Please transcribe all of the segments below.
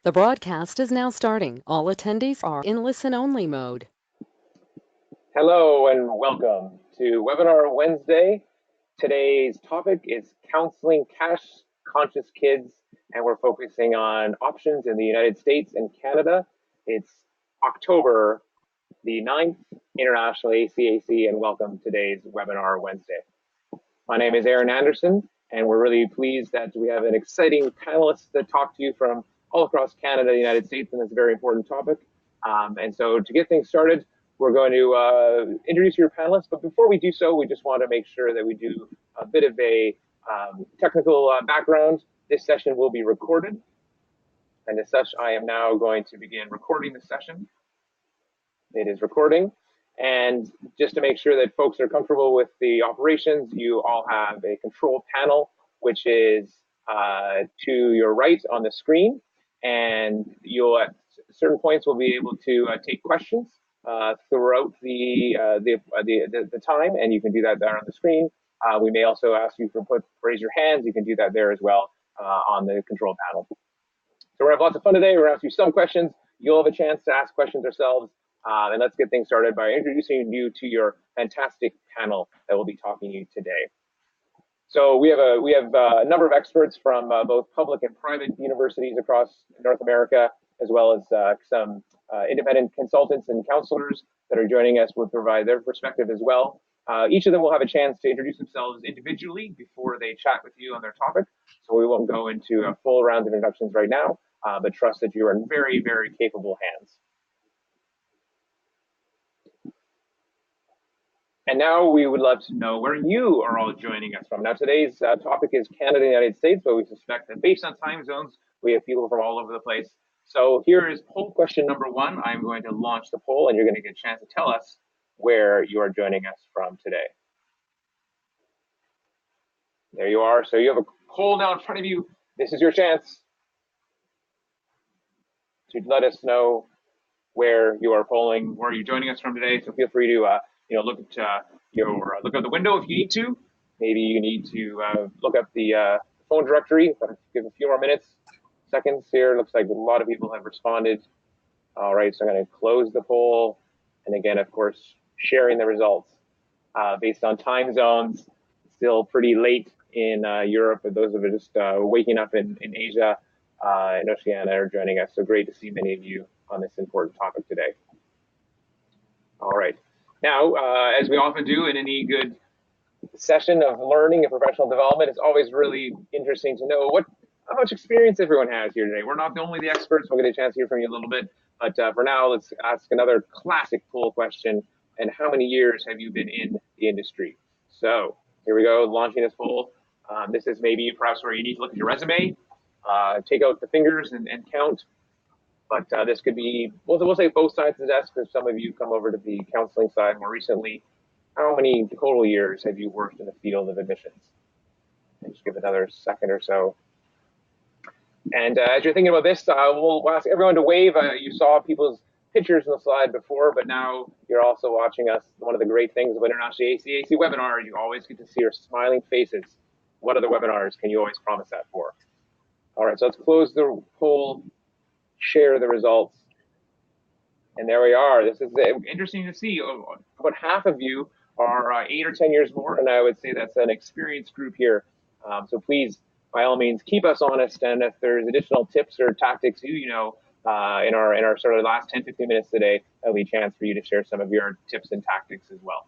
The broadcast is now starting. All attendees are in listen-only mode. Hello and welcome to Webinar Wednesday. Today's topic is counseling cash-conscious kids, and we're focusing on options in the United States and Canada. It's October the 9th, International ACAC, and welcome to today's Webinar Wednesday. My name is Aaron Anderson, and we're really pleased that we have an exciting panelist to talk to you from all across Canada and the United States on this very important topic. And so to get things started, we're going to introduce your panelists, but before we do so, we just want to make sure that we do a bit of a technical background. This session will be recorded, and as such, I am now going to begin recording the session. It is recording, and just to make sure that folks are comfortable with the operations, you all have a control panel, which is to your right on the screen, and you'll at certain points will be able to take questions throughout the time, and you can do that there on the screen. We may also ask you for raise your hands. You can do that there as well on the control panel. So we're gonna have lots of fun today. We're gonna ask you some questions. You'll have a chance to ask questions yourselves, and let's get things started by introducing you to your fantastic panel that will be talking to you today. So we have a number of experts from both public and private universities across North America, as well as some independent consultants and counselors that are joining us will provide their perspective as well. Each of them will have a chance to introduce themselves individually before they chat with you on their topic. So we won't go into a full round of introductions right now, but trust that you are in very, very capable hands. And now we would love to know where you are all joining us from. Now today's topic is Canada and the United States, but we suspect that based on time zones, we have people from all over the place. So here is poll question number 1. I'm going to launch the poll, and you're going to get a chance to tell us where you are joining us from today. There you are. So you have a poll now in front of you. This is your chance to let us know where you are polling, where you're joining us from today. So feel free to look at look out the window if you need to. Maybe you need to look up the phone directory. But give a few more seconds here. Looks like a lot of people have responded. All right, so I'm going to close the poll, and again, of course, sharing the results based on time zones. Still pretty late in Europe, but those of us just waking up in Asia and Oceania are joining us. So great to see many of you on this important topic today. All right. Now, as we often do in any good session of learning and professional development, it's always really interesting to know how much experience everyone has here today. We're not only the experts. We'll get a chance to hear from you a little bit. But for now, let's ask another classic poll question. And how many years have you been in the industry? So here we go, launching this poll. This is maybe perhaps where you need to look at your resume, take out the fingers and count. But this could be, we'll say both sides of the desk, if some of you come over to the counseling side more recently. How many total years have you worked in the field of admissions? And just give another second or so. And as you're thinking about this, we'll ask everyone to wave. You saw people's pictures on the slide before, but now you're also watching us. One of the great things about International ACAC webinars, you always get to see our smiling faces. What other webinars can you always promise that for? All right, so let's close the poll, share the results. And there we are. This is interesting to see. About half of you are 8 or 10 years more, and I would say that's an experienced group here. So please, by all means, keep us honest. And if there's additional tips or tactics in our sort of last 10, 15 minutes today, that'll be a chance for you to share some of your tips and tactics as well.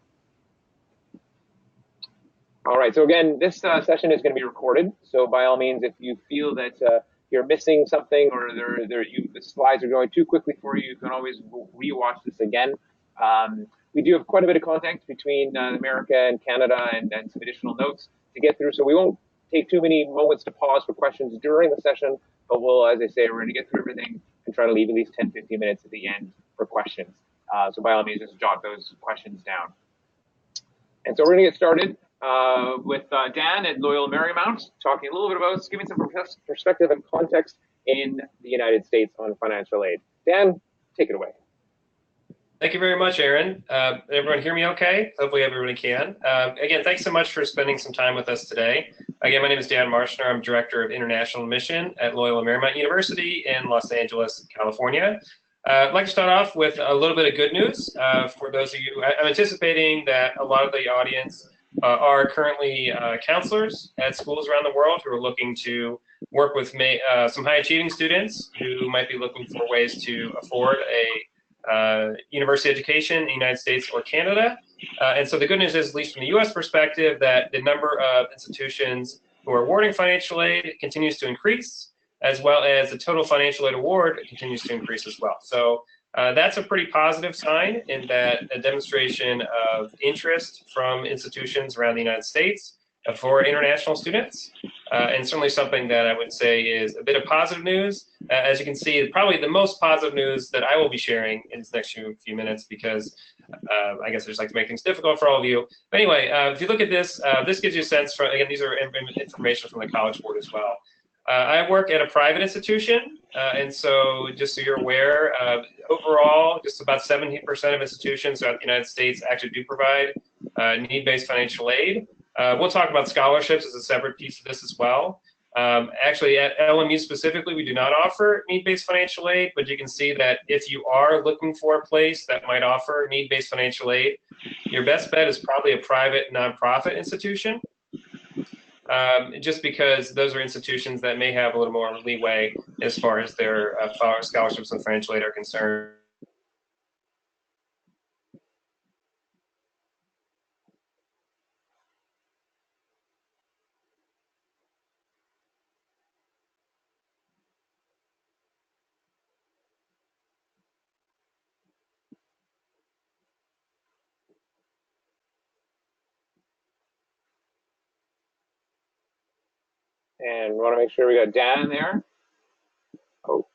All right. So again, this session is going to be recorded. So by all means, if you feel that you're missing something or the slides are going too quickly for you, you can always rewatch this again. We do have quite a bit of content between America and Canada and some additional notes to get through. So we won't take too many moments to pause for questions during the session, but we'll, as I say, we're going to get through everything and try to leave at least 10, 15 minutes at the end for questions. So by all means, just jot those questions down. And so we're going to get started with Dan at Loyal Marymount, talking a little bit about giving some perspective and context in the United States on financial aid. Dan, take it away. Thank you very much, Aaron. Everyone hear me okay? Hopefully everybody can. Again, thanks so much for spending some time with us today. Again, my name is Dan Marshner. I'm Director of International Admission at Loyola Marymount University in Los Angeles, California. I'd like to start off with a little bit of good news for those of you. I'm anticipating that a lot of the audience are currently counselors at schools around the world who are looking to work with some high achieving students who might be looking for ways to afford a university education in the United States or Canada. And so the good news is, at least from the US perspective, that the number of institutions who are awarding financial aid continues to increase, as well as the total financial aid award continues to increase as well. So that's a pretty positive sign, in that a demonstration of interest from institutions around the United States for international students. And certainly something that I would say is a bit of positive news. As you can see, probably the most positive news that I will be sharing in this next few minutes, because I guess I just like to make things difficult for all of you. But anyway, if you look at this, this gives you a sense from, again, these are information from the College Board as well. I work at a private institution, and so just so you're aware, overall, just about 70% of institutions throughout the United States actually do provide need-based financial aid. We'll talk about scholarships as a separate piece of this as well. Actually, at LMU specifically, we do not offer need-based financial aid, but you can see that if you are looking for a place that might offer need-based financial aid, your best bet is probably a private nonprofit institution, just because those are institutions that may have a little more leeway as far as their scholarships and financial aid are concerned. And we want to make sure we got Dan there. Oh.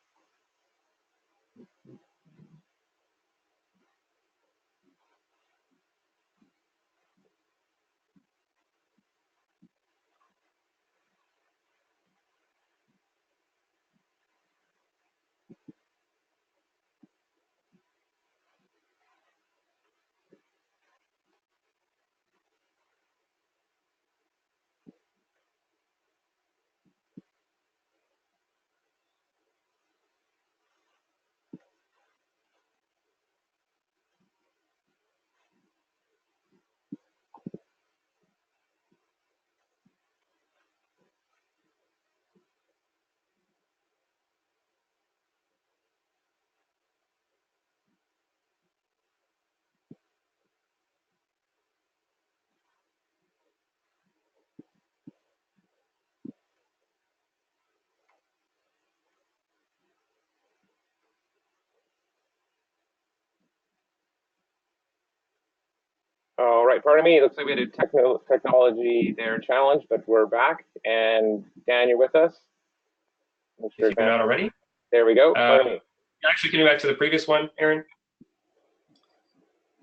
All right, pardon me. It looks like we had a technology there challenge, but we're back. And Dan, you're with us? Make sure you're not already. There we go. Pardon me. Actually, can you go back to the previous one, Aaron?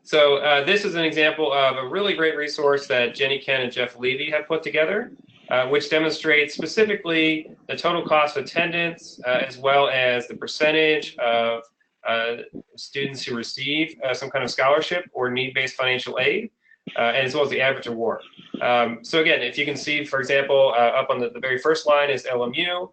So this is an example of a really great resource that Jenny Ken and Jeff Levy have put together, which demonstrates specifically the total cost of attendance, as well as the percentage of students who receive some kind of scholarship or need-based financial aid, and as well as the average award. So again, if you can see, for example, up on the very first line is LMU.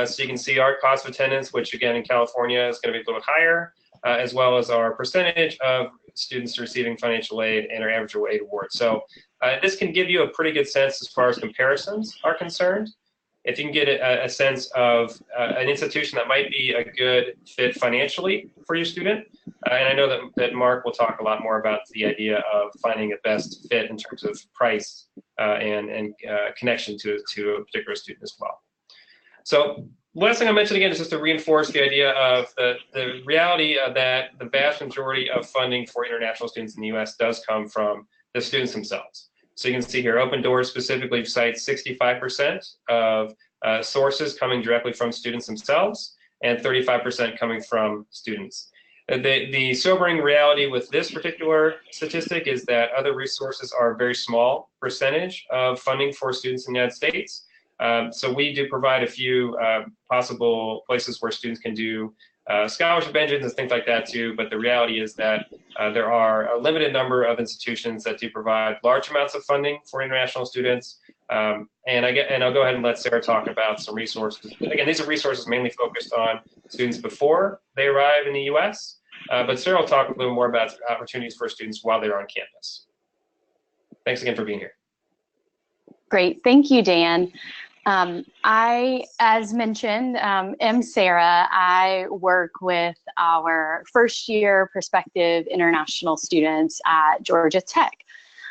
So you can see our cost of attendance, which again in California is going to be a little bit higher, as well as our percentage of students receiving financial aid and our average aid award. So this can give you a pretty good sense as far as comparisons are concerned. If you can get a sense of an institution that might be a good fit financially for your student. And I know that Mark will talk a lot more about the idea of finding a best fit in terms of price and connection to a particular student as well. So last thing I mentioned again is just to reinforce the idea of the reality that the vast majority of funding for international students in the US does come from the students themselves. So you can see here, Open Doors specifically cites 65% of sources coming directly from students themselves and 35% coming from students. The sobering reality with this particular statistic is that other resources are a very small percentage of funding for students in the United States. So we do provide a few possible places where students can do scholarship engines and things like that too. But the reality is that there are a limited number of institutions that do provide large amounts of funding for international students. And I'll go ahead and let Sarah talk about some resources. Again, these are resources mainly focused on students before they arrive in the U.S. But Sarah will talk a little more about opportunities for students while they're on campus. Thanks again for being here. Great, thank you, Dan. I, as mentioned, am Sarah. I work with our first-year prospective international students at Georgia Tech.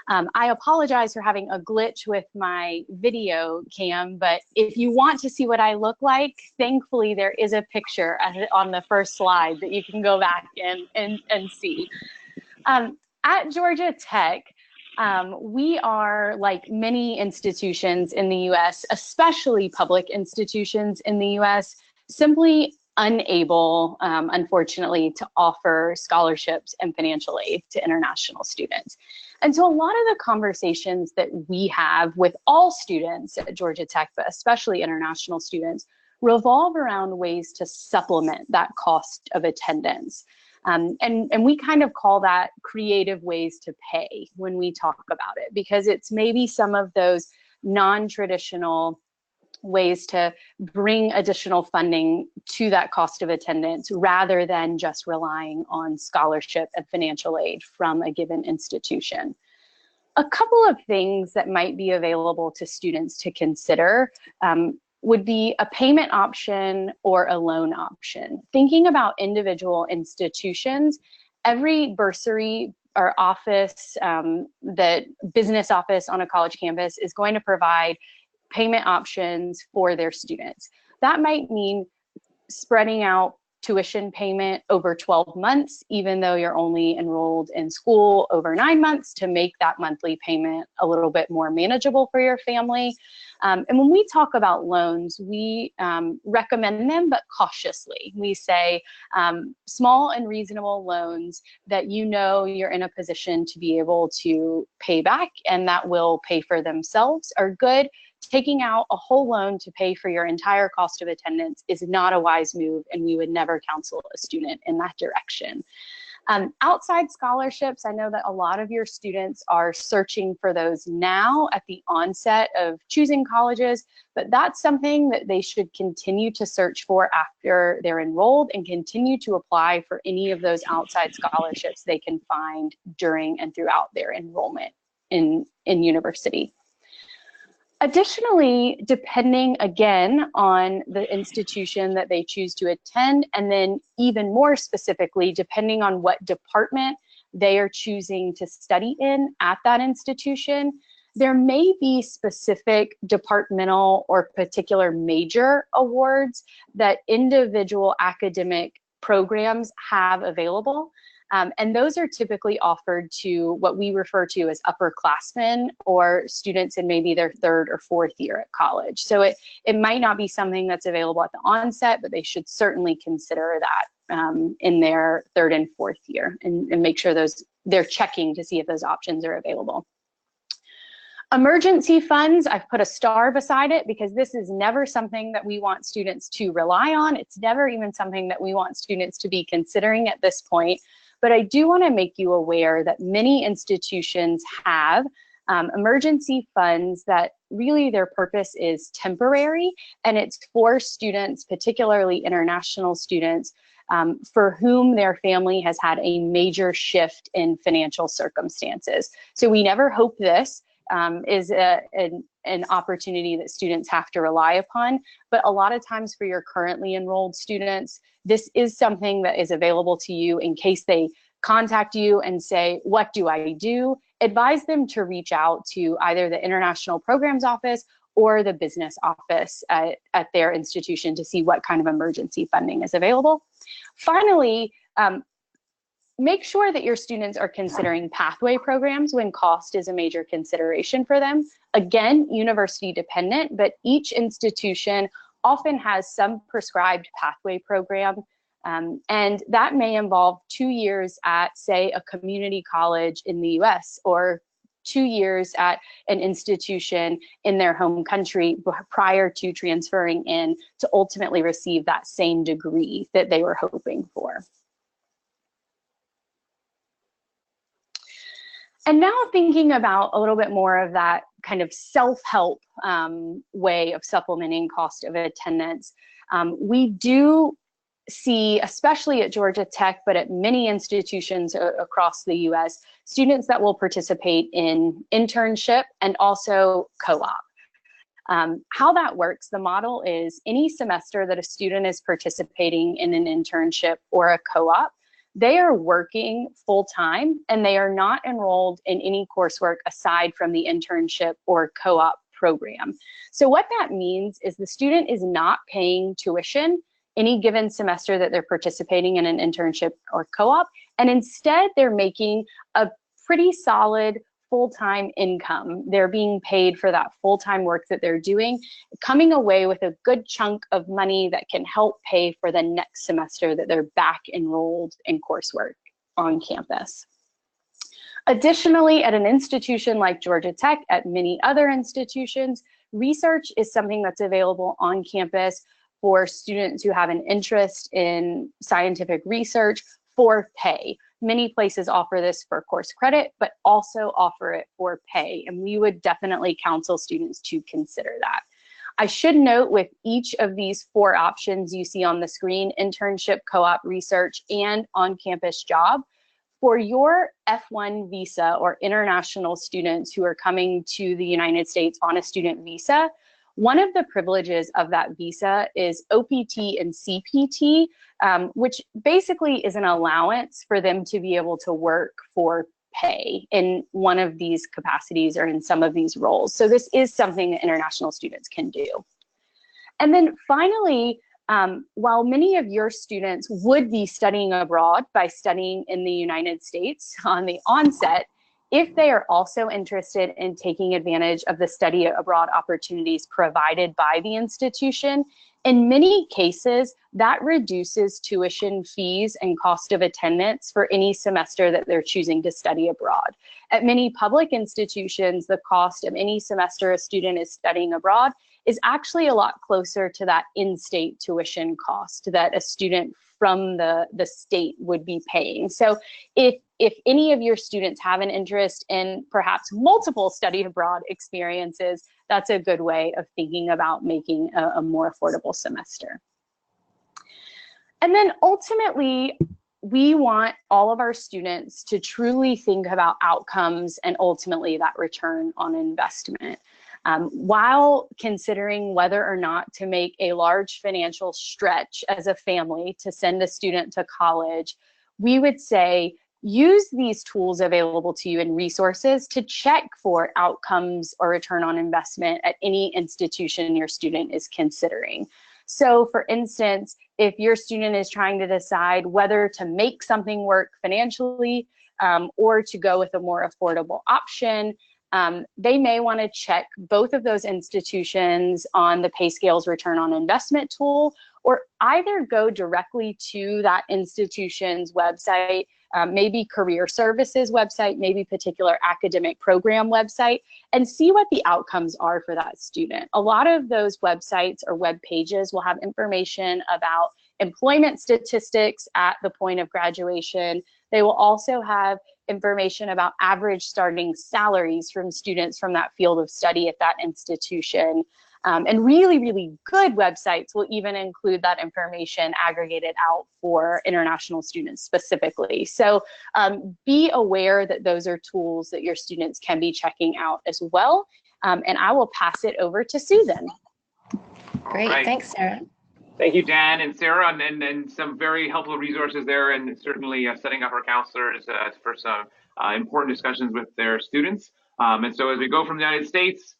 I apologize for having a glitch with my video cam, but if you want to see what I look like, thankfully there is a picture on the first slide that you can go back and see. At Georgia Tech, we are, like many institutions in the US, especially public institutions in the US, simply unable, unfortunately, to offer scholarships and financial aid to international students. And so a lot of the conversations that we have with all students at Georgia Tech, but especially international students, revolve around ways to supplement that cost of attendance. And we kind of call that creative ways to pay when we talk about it, because it's maybe some of those non-traditional ways to bring additional funding to that cost of attendance rather than just relying on scholarship and financial aid from a given institution. A couple of things that might be available to students to consider would be a payment option or a loan option. Thinking about individual institutions, every bursary or office, the business office on a college campus is going to provide payment options for their students. That might mean spreading out tuition payment over 12 months, even though you're only enrolled in school over 9 months, to make that monthly payment a little bit more manageable for your family. And when we talk about loans, we recommend them, but cautiously. We say small and reasonable loans that you know you're in a position to be able to pay back and that will pay for themselves are good. Taking out a whole loan to pay for your entire cost of attendance is not a wise move, and we would never counsel a student in that direction. Outside scholarships, I know that a lot of your students are searching for those now at the onset of choosing colleges, but that's something that they should continue to search for after they're enrolled and continue to apply for any of those outside scholarships they can find during and throughout their enrollment in university. Additionally, depending again on the institution that they choose to attend, and then even more specifically, depending on what department they are choosing to study in at that institution, there may be specific departmental or particular major awards that individual academic programs have available. And those are typically offered to what we refer to as upperclassmen or students in maybe their third or fourth year at college. So it might not be something that's available at the onset, but they should certainly consider that in their third and fourth year and make sure they're checking to see if those options are available. Emergency funds, I've put a star beside it because this is never something that we want students to rely on. It's never even something that we want students to be considering at this point. But I do want to make you aware that many institutions have emergency funds that really their purpose is temporary, and it's for students, particularly international students, for whom their family has had a major shift in financial circumstances. So we never hope this is an opportunity that students have to rely upon, but a lot of times for your currently enrolled students, this is something that is available to you in case they contact you and say, what do I do? Advise them to reach out to either the International Programs Office or the business office at their institution to see what kind of emergency funding is available. Finally, make sure that your students are considering pathway programs when cost is a major consideration for them. Again, university dependent, but each institution often has some prescribed pathway program, and that may involve 2 years at, say, a community college in the US or 2 years at an institution in their home country prior to transferring in to ultimately receive that same degree that they were hoping for. And now thinking about a little bit more of that kind of self-help way of supplementing cost of attendance, we do see, especially at Georgia Tech, but at many institutions across the US, students that will participate in internship and also co-op. How that works, the model is any semester that a student is participating in an internship or a co-op, they are working full-time and they are not enrolled in any coursework aside from the internship or co-op program. So what that means is the student is not paying tuition any given semester that they're participating in an internship or co-op, and instead they're making a pretty solid full-time income. They're being paid for that full-time work that they're doing, coming away with a good chunk of money that can help pay for the next semester that they're back enrolled in coursework on campus. Additionally, at an institution like Georgia Tech, at many other institutions, research is something that's available on campus for students who have an interest in scientific research for pay. Many places offer this for course credit, but also offer it for pay, and we would definitely counsel students to consider that. I should note with each of these 4 options you see on the screen, internship, co-op, research, and on-campus job, for your F1 visa or international students who are coming to the United States on a student visa, one of the privileges of that visa is OPT and CPT, which basically is an allowance for them to be able to work for pay in one of these capacities or in some of these roles. So this is something that international students can do. And then finally, while many of your students would be studying abroad by studying in the United States on the onset, if they are also interested in taking advantage of the study abroad opportunities provided by the institution, in many cases, that reduces tuition fees and cost of attendance for any semester that they're choosing to study abroad. At many public institutions, the cost of any semester a student is studying abroad is actually a lot closer to that in-state tuition cost that a student from the state would be paying. So if any of your students have an interest in perhaps multiple study abroad experiences, that's a good way of thinking about making a more affordable semester. And then ultimately, we want all of our students to truly think about outcomes and ultimately that return on investment. While considering whether or not to make a large financial stretch as a family to send a student to college, we would say use these tools available to you and resources to check for outcomes or return on investment at any institution your student is considering. So for instance, if your student is trying to decide whether to make something work financially or to go with a more affordable option, they may want to check both of those institutions on the PayScale's return on investment tool, or either go directly to that institution's website, maybe career services website, maybe particular academic program website, and see what the outcomes are for that student. A lot of those websites or web pages will have information about employment statistics at the point of graduation. They will also have information about average starting salaries from students from that field of study at that institution. And really, really good websites will even include that information aggregated out for international students specifically. So be aware that those are tools that your students can be checking out as well. And I will pass it over to Susan. Great, Right. Thanks, Sarah. Thank you, Dan and Sarah, and some very helpful resources there, and certainly setting up our counselors for some important discussions with their students. And so as we go from the United States,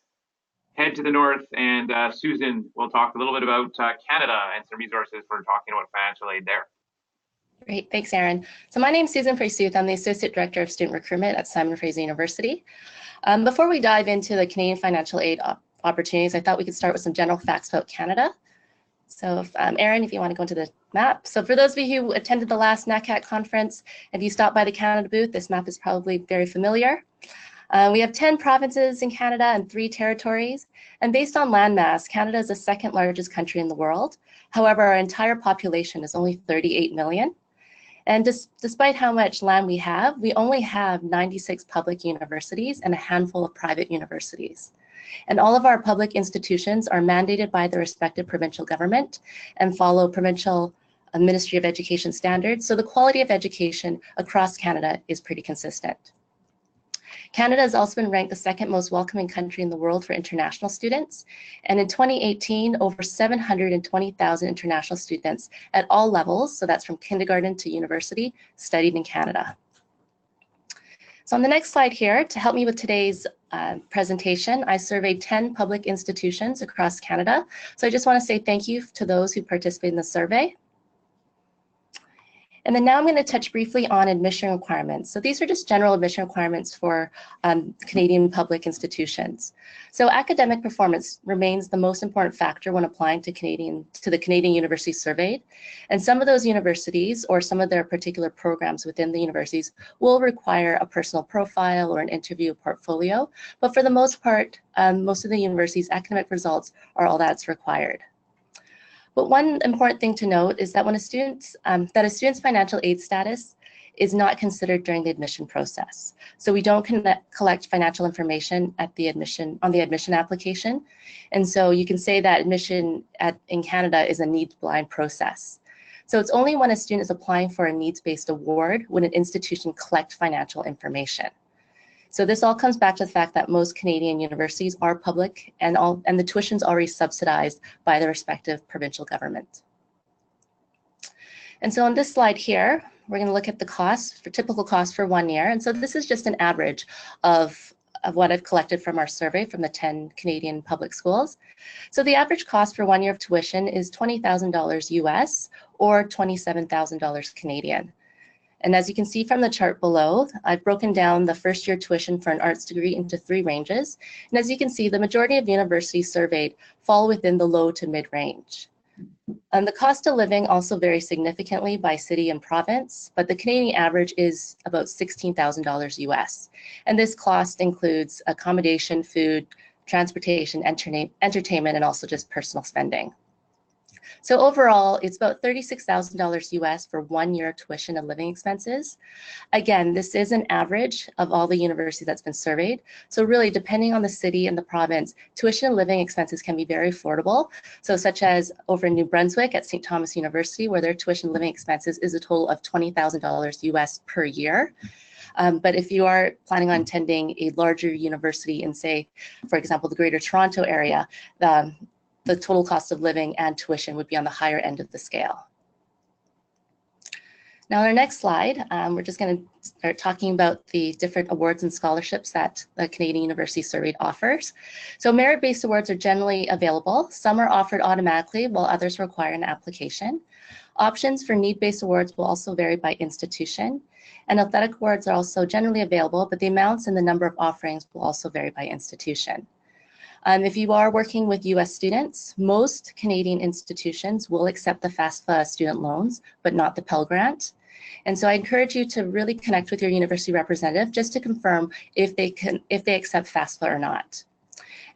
head to the north, and Susan will talk a little bit about Canada and some resources for talking about financial aid there. Great, thanks, Aaron. So my name is Susan Presuth. I'm the Associate Director of Student Recruitment at Simon Fraser University. Before we dive into the Canadian financial aid opportunities, I thought we could start with some general facts about Canada. So Aaron, if you want to go into the map. So for those of you who attended the last NACAT conference, if you stopped by the Canada booth, this map is probably very familiar. We have 10 provinces in Canada and 3 territories. And based on landmass, Canada is the second largest country in the world. However, our entire population is only 38 million. And despite how much land we have, we only have 96 public universities and a handful of private universities. And all of our public institutions are mandated by the respective provincial government and follow provincial Ministry of Education standards. So the quality of education across Canada is pretty consistent. Canada has also been ranked the second most welcoming country in the world for international students. And in 2018, over 720,000 international students at all levels, so that's from kindergarten to university, studied in Canada. So on the next slide here, to help me with today's presentation, I surveyed 10 public institutions across Canada. So I just want to say thank you to those who participated in the survey. And then now I'm going to touch briefly on admission requirements. So these are just general admission requirements for Canadian public institutions. So academic performance remains the most important factor when applying to the Canadian universities surveyed. And some of those universities or some of their particular programs within the universities will require a personal profile or an interview portfolio. But for the most part, most of the universities' academic results are all that's required. But one important thing to note is that when a student's financial aid status is not considered during the admission process. So we don't collect financial information at the admission application. And so you can say that admission in Canada is a needs-blind process. So it's only when a student is applying for a needs-based award when an institution collects financial information. So this all comes back to the fact that most Canadian universities are public and the tuition is already subsidized by the respective provincial government. And so on this slide here, we're going to look at the costs for typical costs for 1 year. And so this is just an average of what I've collected from our survey from the 10 Canadian public schools. So the average cost for 1 year of tuition is $20,000 US or $27,000 Canadian. And as you can see from the chart below, I've broken down the first year tuition for an arts degree into 3 ranges. And as you can see, the majority of universities surveyed fall within the low to mid range. And the cost of living also varies significantly by city and province, but the Canadian average is about $16,000 US. And this cost includes accommodation, food, transportation, entertainment, and also just personal spending. So overall, it's about $36,000 US for 1 year tuition and living expenses. Again, this is an average of all the universities that's been surveyed. So really, depending on the city and the province, tuition and living expenses can be very affordable. So such as over in New Brunswick at St. Thomas University, where their tuition and living expenses is a total of $20,000 US per year. But if you are planning on attending a larger university in, say, for example, the Greater Toronto area, the total cost of living and tuition would be on the higher end of the scale. Now on our next slide, we're just going to start talking about the different awards and scholarships that the Canadian University Surveyed offers. So merit-based awards are generally available. Some are offered automatically while others require an application. Options for need-based awards will also vary by institution. And athletic awards are also generally available, but the amounts and the number of offerings will also vary by institution. If you are working with US students, most Canadian institutions will accept the FAFSA student loans, but not the Pell Grant. And so I encourage you to really connect with your university representative just to confirm if they accept FAFSA or not.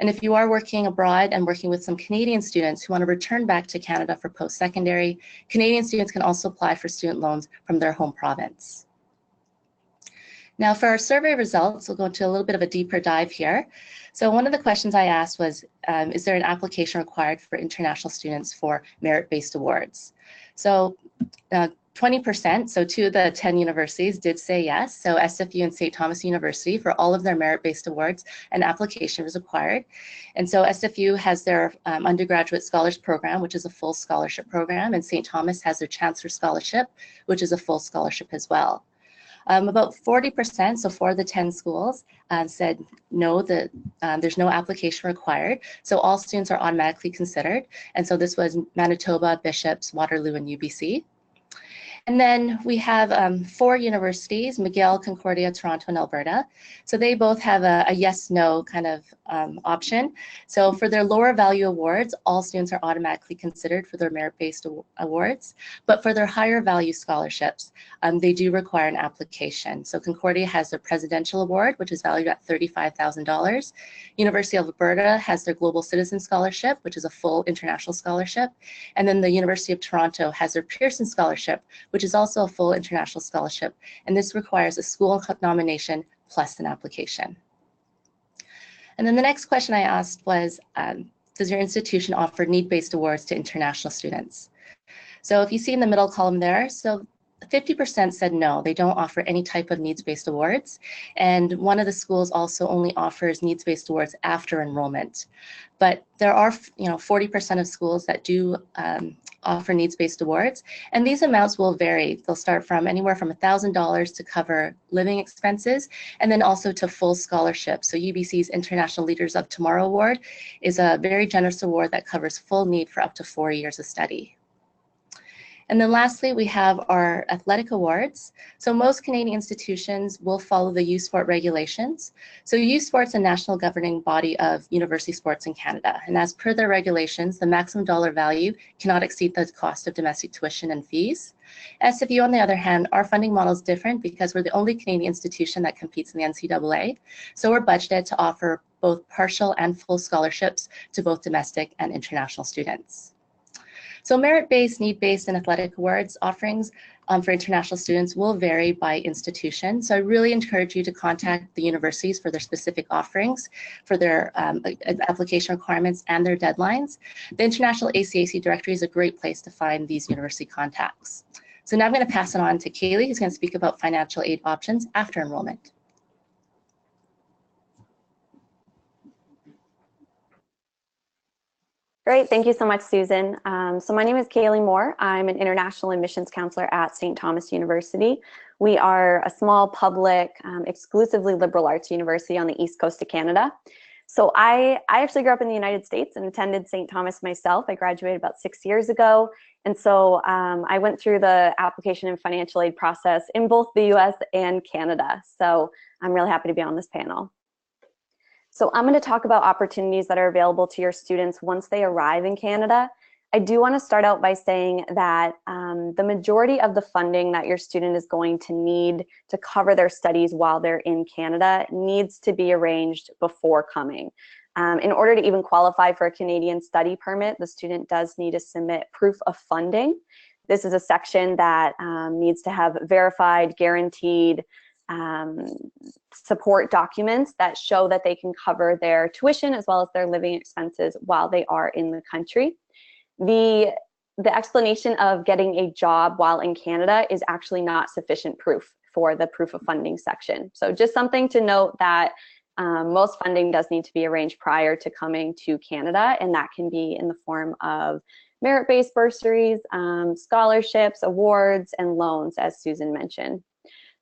And if you are working abroad and working with some Canadian students who want to return back to Canada for post-secondary, Canadian students can also apply for student loans from their home province. Now for our survey results, we'll go into a little bit of a deeper dive here. So one of the questions I asked was, is there an application required for international students for merit-based awards? So 20%, so 2 of the 10 universities did say yes. So SFU and St. Thomas University, for all of their merit-based awards, an application was required. And so SFU has their undergraduate scholars program, which is a full scholarship program, and St. Thomas has their Chancellor Scholarship, which is a full scholarship as well. About 40%, so 4 of the 10 schools, said no, that there's no application required. So all students are automatically considered. And so this was Manitoba, Bishops, Waterloo, and UBC. And then we have 4 universities, McGill, Concordia, Toronto, and Alberta. So they both have a yes-no kind of option. So for their lower value awards, all students are automatically considered for their merit-based awards. But for their higher value scholarships, they do require an application. So Concordia has their Presidential Award, which is valued at $35,000. University of Alberta has their Global Citizen Scholarship, which is a full international scholarship. And then the University of Toronto has their Pearson Scholarship, which is also a full international scholarship. And this requires a school nomination plus an application. And then the next question I asked was, does your institution offer need-based awards to international students? So if you see in the middle column there, so 50% said no, they don't offer any type of needs-based awards. And one of the schools also only offers needs-based awards after enrollment. But there are 40% of schools that do offer needs-based awards, and these amounts will vary. They'll start from anywhere from $1,000 to cover living expenses, and then also to full scholarship. So UBC's International Leaders of Tomorrow Award is a very generous award that covers full need for up to 4 years of study. And then lastly, we have our athletic awards. So most Canadian institutions will follow the U Sport regulations. So U Sport's a national governing body of university sports in Canada. And as per their regulations, the maximum dollar value cannot exceed the cost of domestic tuition and fees. SFU, on the other hand, our funding model is different because we're the only Canadian institution that competes in the NCAA. So we're budgeted to offer both partial and full scholarships to both domestic and international students. So merit-based, need-based, and athletic awards offerings for international students will vary by institution. So I really encourage you to contact the universities for their specific offerings, for their application requirements and their deadlines. The International ACAC Directory is a great place to find these university contacts. So now I'm going to pass it on to Kaylee, who's going to speak about financial aid options after enrollment. Great, thank you so much, Susan. So my name is Kaylee Moore. I'm an international admissions counselor at St. Thomas University. We are a small public, exclusively liberal arts university on the east coast of Canada. So I actually grew up in the United States and attended St. Thomas myself. I graduated about 6 years ago. And so I went through the application and financial aid process in both the US and Canada. So I'm really happy to be on this panel. So I'm going to talk about opportunities that are available to your students once they arrive in Canada. I do want to start out by saying that the majority of the funding that your student is going to need to cover their studies while they're in Canada needs to be arranged before coming. In order to even qualify for a Canadian study permit, the student does need to submit proof of funding. This is a section that needs to have verified, guaranteed support documents that show that they can cover their tuition as well as their living expenses while they are in the country. The explanation of getting a job while in Canada is actually not sufficient proof for the proof of funding section. So just something to note that most funding does need to be arranged prior to coming to Canada, and that can be in the form of merit-based bursaries, scholarships, awards, and loans, as Susan mentioned.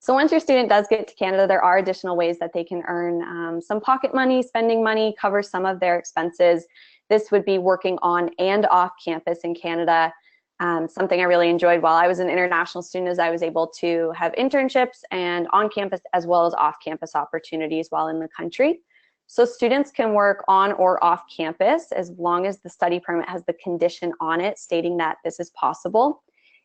So once your student does get to Canada, there are additional ways that they can earn some pocket money, spending money, cover some of their expenses. This would be working on and off campus in Canada. Something I really enjoyed while I was an international student is I was able to have internships and on campus as well as off campus opportunities while in the country. So students can work on or off campus as long as the study permit has the condition on it stating that this is possible.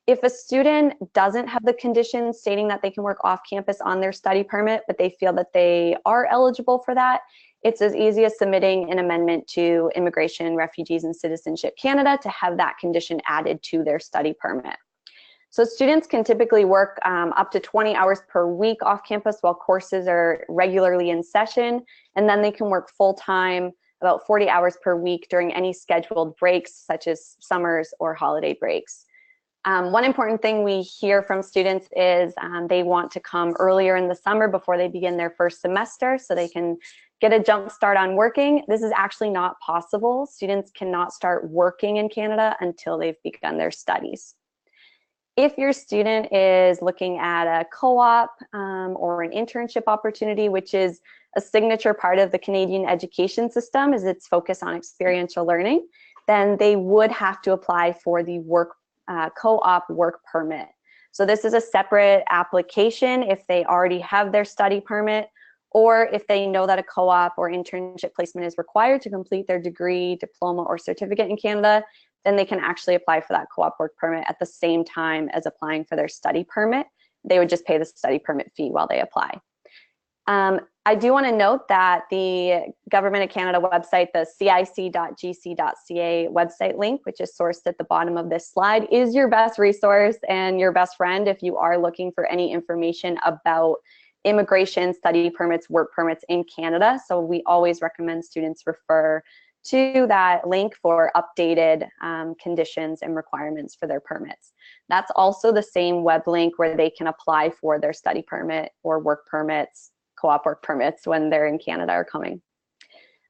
If a student doesn't have the condition stating that they can work off campus on their study permit, but they feel that they are eligible for that, it's as easy as submitting an amendment to Immigration, Refugees, and Citizenship Canada to have that condition added to their study permit. So students can typically work up to 20 hours per week off campus while courses are regularly in session, and then they can work full-time about 40 hours per week during any scheduled breaks such as summers or holiday breaks. One important thing we hear from students is they want to come earlier in the summer before they begin their first semester so they can get a jump start on working. This is actually not possible. Students cannot start working in Canada until they've begun their studies. If your student is looking at a co-op or an internship opportunity, which is a signature part of the Canadian education system, is its focus on experiential learning, then they would have to apply for the co-op work permit. So this is a separate application if they already have their study permit, or if they know that a co-op or internship placement is required to complete their degree, diploma, or certificate in Canada, then they can actually apply for that co-op work permit at the same time as applying for their study permit. They would just pay the study permit fee while they apply. I do want to note that the Government of Canada website, the cic.gc.ca website link, which is sourced at the bottom of this slide, is your best resource and your best friend if you are looking for any information about immigration, study permits, work permits in Canada. So we always recommend students refer to that link for updated conditions and requirements for their permits. That's also the same web link where they can apply for their study permit or work permits, co-op work permits when they're in Canada or coming.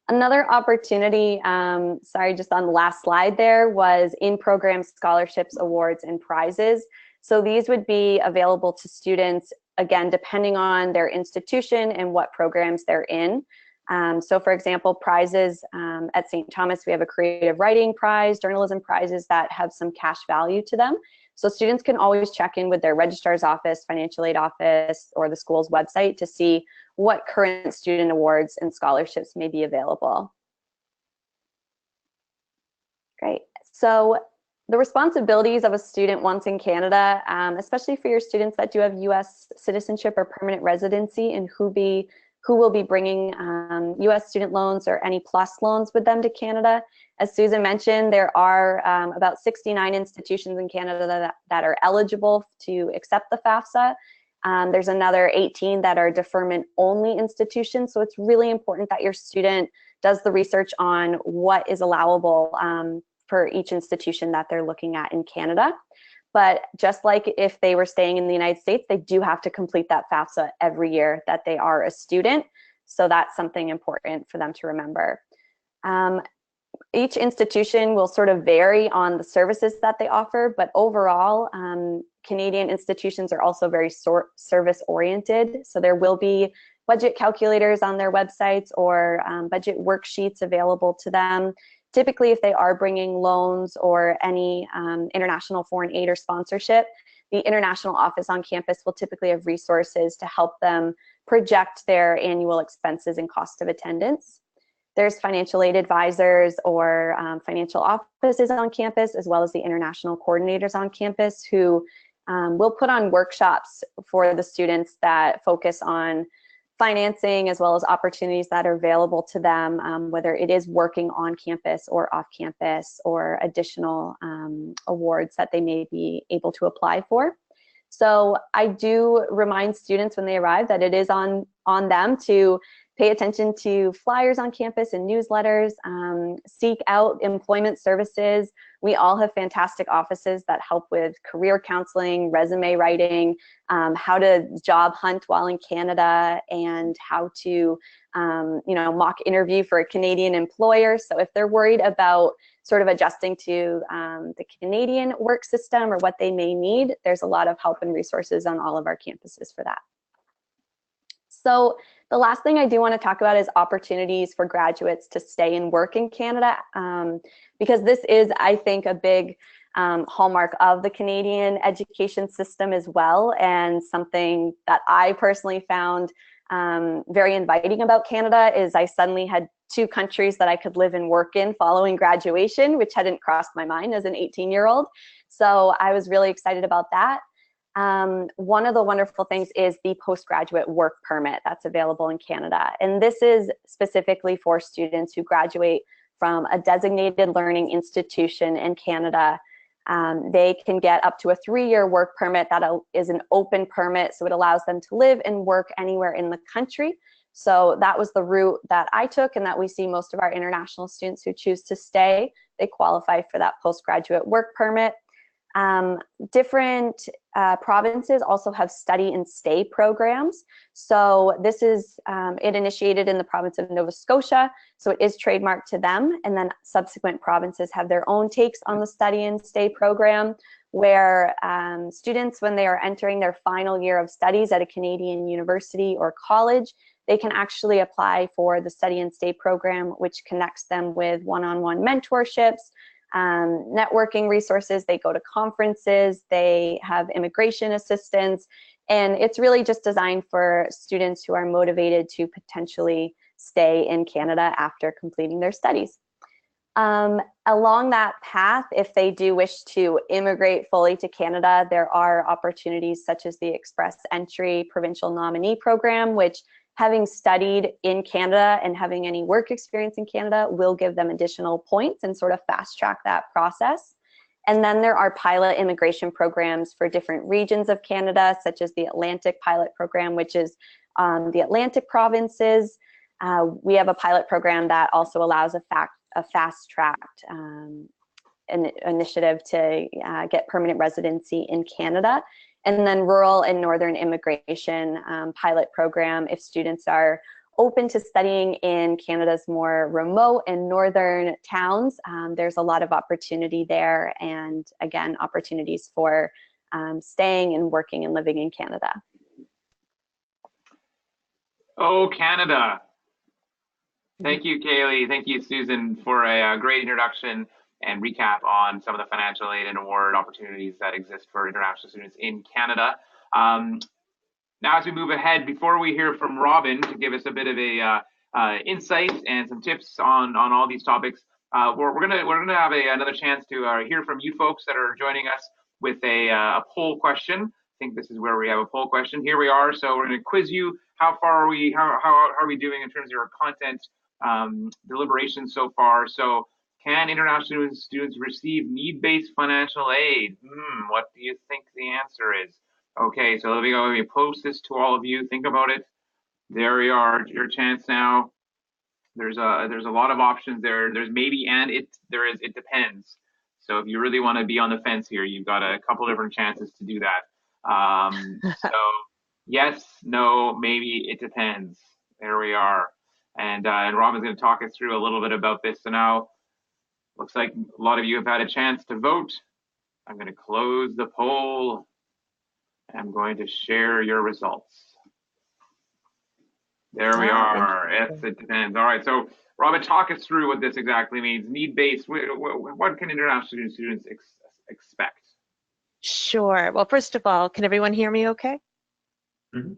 Another opportunity, just on the last slide there, was in-program scholarships, awards, and prizes. So these would be available to students, again, depending on their institution and what programs they're in. So for example, prizes at St. Thomas, we have a creative writing prize, journalism prizes that have some cash value to them. So students can always check in with their registrar's office, financial aid office, or the school's website to see what current student awards and scholarships may be available. Great. So the responsibilities of a student once in Canada, especially for your students that do have U.S. citizenship or permanent residency and who will be bringing U.S. student loans or any plus loans with them to Canada. As Susan mentioned, there are about 69 institutions in Canada that are eligible to accept the FAFSA. There's another 18 that are deferment-only institutions, so it's really important that your student does the research on what is allowable for each institution that they're looking at in Canada. But just like if they were staying in the United States, they do have to complete that FAFSA every year that they are a student. So that's something important for them to remember. Each institution will sort of vary on the services that they offer, but overall, Canadian institutions are also very service-oriented. So there will be budget calculators on their websites or budget worksheets available to them. Typically, if they are bringing loans or any international foreign aid or sponsorship, the international office on campus will typically have resources to help them project their annual expenses and cost of attendance. There's financial aid advisors or financial offices on campus, as well as the international coordinators on campus who will put on workshops for the students that focus on financing as well as opportunities that are available to them, whether it is working on campus or off campus or additional awards that they may be able to apply for. So I do remind students when they arrive that it is on them to pay attention to flyers on campus and newsletters, seek out employment services. We all have fantastic offices that help with career counseling, resume writing, how to job hunt while in Canada, and how to mock interview for a Canadian employer. So if they're worried about sort of adjusting to the Canadian work system or what they may need, there's a lot of help and resources on all of our campuses for that. So the last thing I do want to talk about is opportunities for graduates to stay and work in Canada, because this is, I think, a big hallmark of the Canadian education system as well, and something that I personally found very inviting about Canada is I suddenly had 2 countries that I could live and work in following graduation, which hadn't crossed my mind as an 18-year-old. So I was really excited about that. One of the wonderful things is the postgraduate work permit that's available in Canada. And this is specifically for students who graduate from a designated learning institution in Canada. They can get up to a 3-year work permit that is an open permit, so it allows them to live and work anywhere in the country. So that was the route that I took and that we see most of our international students who choose to stay. They qualify for that postgraduate work permit. Different provinces also have study and stay programs. So this is, it initiated in the province of Nova Scotia, so it is trademarked to them, and then subsequent provinces have their own takes on the study and stay program, where students, when they are entering their final year of studies at a Canadian university or college, they can actually apply for the study and stay program, which connects them with one-on-one mentorships, networking resources, they go to conferences, they have immigration assistance, and it's really just designed for students who are motivated to potentially stay in Canada after completing their studies. Along that path, if they do wish to immigrate fully to Canada, there are opportunities such as the Express Entry Provincial Nominee Program, which, having studied in Canada and having any work experience in Canada, will give them additional points and sort of fast track that process. And then there are pilot immigration programs for different regions of Canada, such as the Atlantic Pilot Program, which is the Atlantic provinces. We have a pilot program that also allows a fast-tracked initiative to get permanent residency in Canada. And then rural and northern immigration pilot program, if students are open to studying in Canada's more remote and northern towns, there's a lot of opportunity there, and again, opportunities for staying and working and living in Canada. Oh, Canada. Thank you, Kaylee. Thank you, Susan, for a great introduction and recap on some of the financial aid and award opportunities that exist for international students in Canada. Now, as we move ahead, before we hear from Robin to give us a bit of a insight and some tips on all these topics, we're gonna have another chance to hear from you folks that are joining us with a poll question. I think this is where we have a poll question. Here we are. So we're going to quiz you. How far are we? How are we doing in terms of our content deliberations so far? So, can international students receive need-based financial aid? What do you think the answer is? Okay, so let me post this to all of you. Think about it. There we are. Your chance now. There's a lot of options there. There's maybe and it depends. So if you really want to be on the fence here, you've got a couple different chances to do that. So yes, no, maybe, it depends. There we are. And Robin's going to talk us through a little bit about this. So now, looks like a lot of you have had a chance to vote. I'm going to close the poll. I'm going to share your results. There we are. Yes, it depends. All right. So, Robin, talk us through what this exactly means. Need-based. What can international students expect? Sure. Well, first of all, can everyone hear me okay? Mm-hmm.